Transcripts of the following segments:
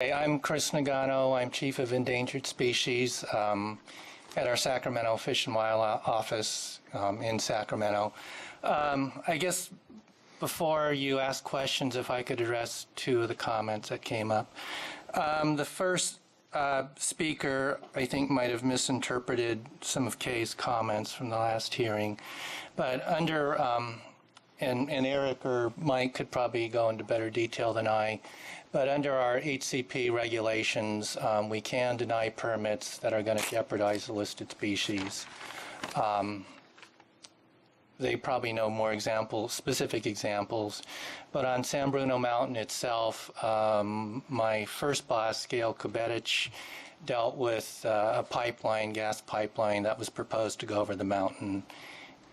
Hey, I'm Chris Nagano. I'm Chief of Endangered Species at our Sacramento Fish and Wildlife Office in Sacramento. I guess before you ask questions, if I could address two of the comments that came up. The first speaker, I think, might have misinterpreted some of Kay's comments from the last hearing, but under, and Eric or Mike could probably go into better detail than I, but under our HCP regulations, we can deny permits that are going to jeopardize the listed species. They probably know more specific examples, but on San Bruno Mountain itself, my first boss, Gail Kubetich, dealt with a pipeline, gas pipeline, that was proposed to go over the mountain,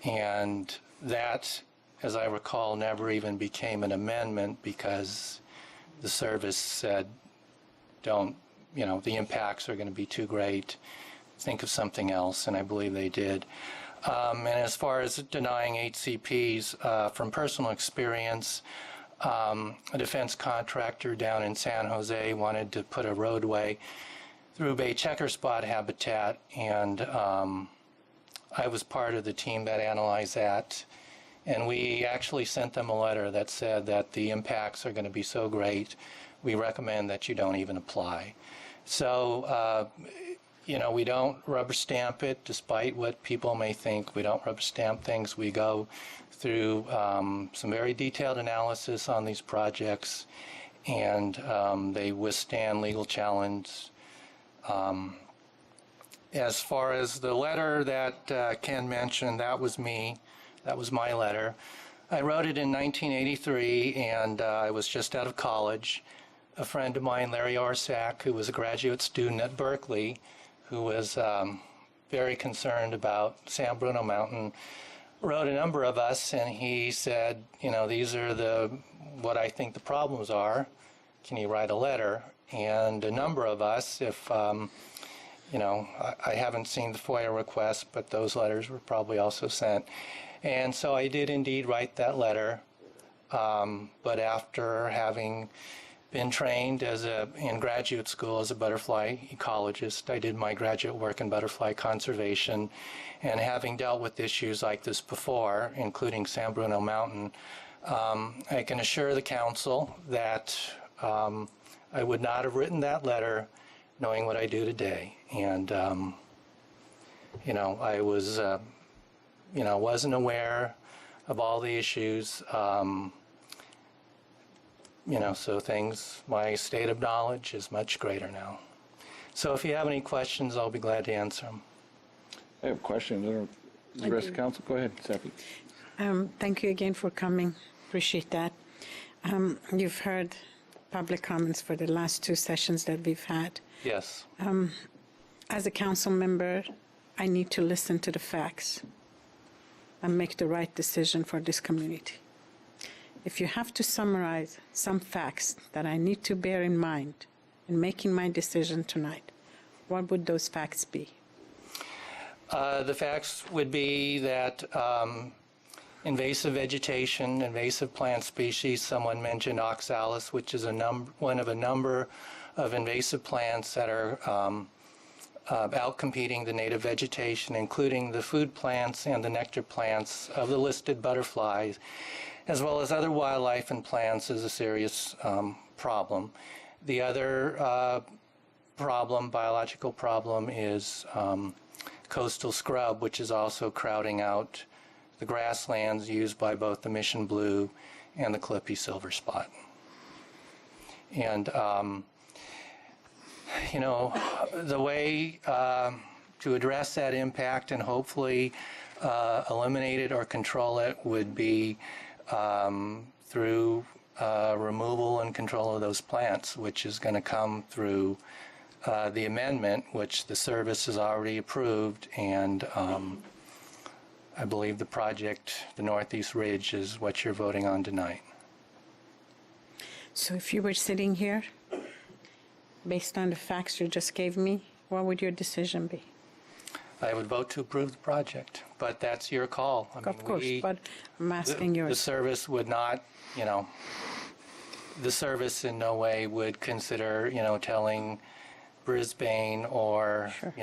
and that, as I recall, never even became an amendment because the service said, don't, the impacts are going to be too great, think of something else, and I believe they did. And as far as denying HCPs, from personal experience, a defense contractor down in San Jose wanted to put a roadway through bay checker spot habitat, and I was part of the team that analyzed that. And we actually sent them a letter that said that the impacts are going to be so great, we recommend that you don't even apply. So, we don't rubber stamp it, despite what people may think. We don't rubber stamp things. We go through some very detailed analysis on these projects, and they withstand legal challenge. As far as the letter that Ken mentioned, that was me. That was my letter. I wrote it in 1983, and I was just out of college. A friend of mine, Larry Orsak, who was a graduate student at Berkeley, who was very concerned about San Bruno Mountain, wrote a number of us, and he said, these are what I think the problems are. Can you write a letter? And a number of us, if I haven't seen the FOIA request, but those letters were probably also sent. And so I did indeed write that letter, but after having been trained in graduate school as a butterfly ecologist, I did my graduate work in butterfly conservation, and having dealt with issues like this before, including San Bruno Mountain, I can assure the council that I would not have written that letter knowing what I do today. And, I was... wasn't aware of all the issues, so my state of knowledge is much greater now. So if you have any questions, I'll be glad to answer them. I have a question. The rest of the council, go ahead, Seppi. Thank you again for coming. Appreciate that. You've heard public comments for the last two sessions that we've had. Yes. As a council member, I need to listen to the facts and make the right decision for this community. If you have to summarize some facts that I need to bear in mind in making my decision tonight, what would those facts be? The facts would be that invasive vegetation, invasive plant species, someone mentioned oxalis, which is one of a number of invasive plants that are outcompeting the native vegetation, including the food plants and the nectar plants of the listed butterflies, as well as other wildlife and plants, is a serious problem. The other biological problem, is coastal scrub, which is also crowding out the grasslands used by both the mission blue and the clippy silver spot. And the way to address that impact and hopefully eliminate it or control it would be through removal and control of those plants, which is going to come through the amendment, which the service has already approved, and I believe the project, the Northeast Ridge, is what you're voting on tonight. So if you were sitting here, based on the facts you just gave me, what would your decision be? I would vote to approve the project, but that's your call. Of course, but I'm asking yours. The service would not, the service in no way would consider, telling Brisbane or, Sure.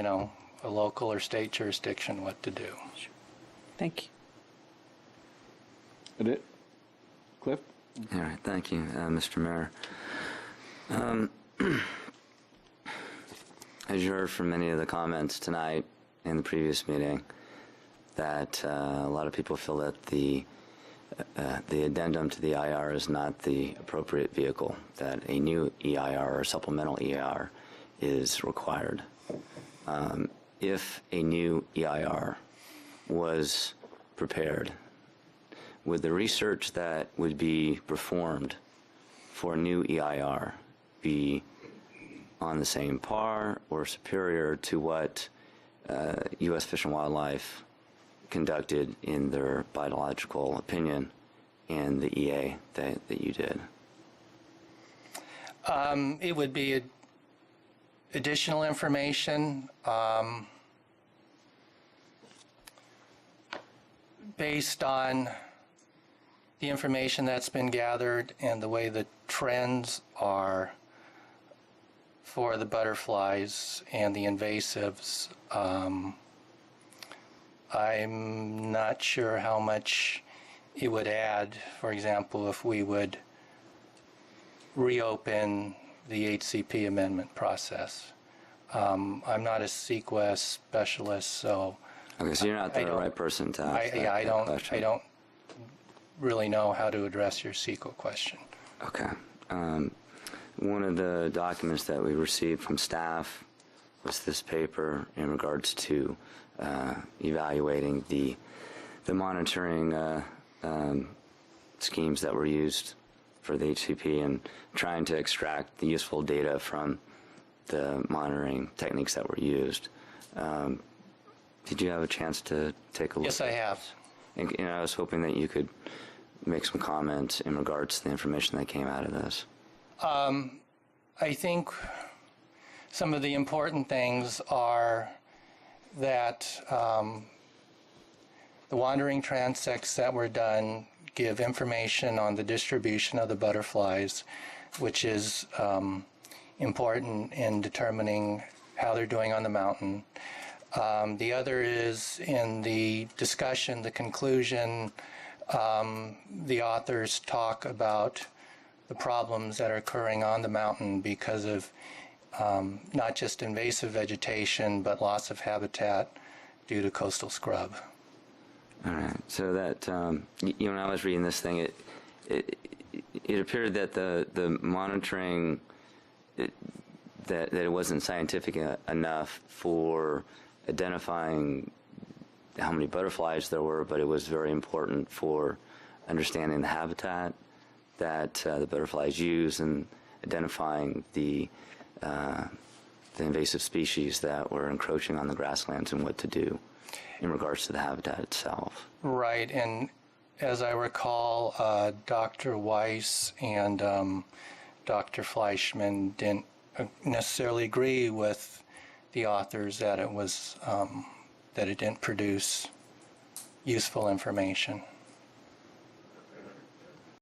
A local or state jurisdiction what to do. Thank you. That it? Cliff? All right, thank you, Mr. Mayor. As you heard from many of the comments tonight and the previous meeting, that a lot of people feel that the addendum to the EIR is not the appropriate vehicle, that a new EIR or supplemental EIR is required. If a new EIR was prepared, would the research that would be performed for a new EIR be on the same par or superior to what U.S. Fish and Wildlife conducted in their biological opinion and the EA that you did? It would be additional information based on the information that's been gathered and the way the trends are for the butterflies and the invasives. I'm not sure how much it would add, for example, if we would reopen the HCP amendment process. I'm not a CEQA specialist, so Okay, so you're not the right person to ask that I question. don't really know how to address your CEQA question. Okay. One of the documents that we received from staff was this paper in regards to evaluating the monitoring schemes that were used for the HCP and trying to extract the useful data from the monitoring techniques that were used. Did you have a chance to take a look? Yes, I have. And I was hoping that you could make some comments in regards to the information that came out of this. I think some of the important things are that the wandering transects that were done give information on the distribution of the butterflies, which is important in determining how they're doing on the mountain. The other is in the discussion, the conclusion, the authors talk about the problems that are occurring on the mountain because of not just invasive vegetation, but loss of habitat due to coastal scrub. All right. So that when I was reading this thing, it appeared that the monitoring that it wasn't scientific enough for identifying how many butterflies there were, but it was very important for understanding the habitat that the butterflies use and identifying the invasive species that were encroaching on the grasslands and what to do in regards to the habitat itself. Right, and as I recall, Dr. Weiss and Dr. Fleischman didn't necessarily agree with the authors that it was that it didn't produce useful information.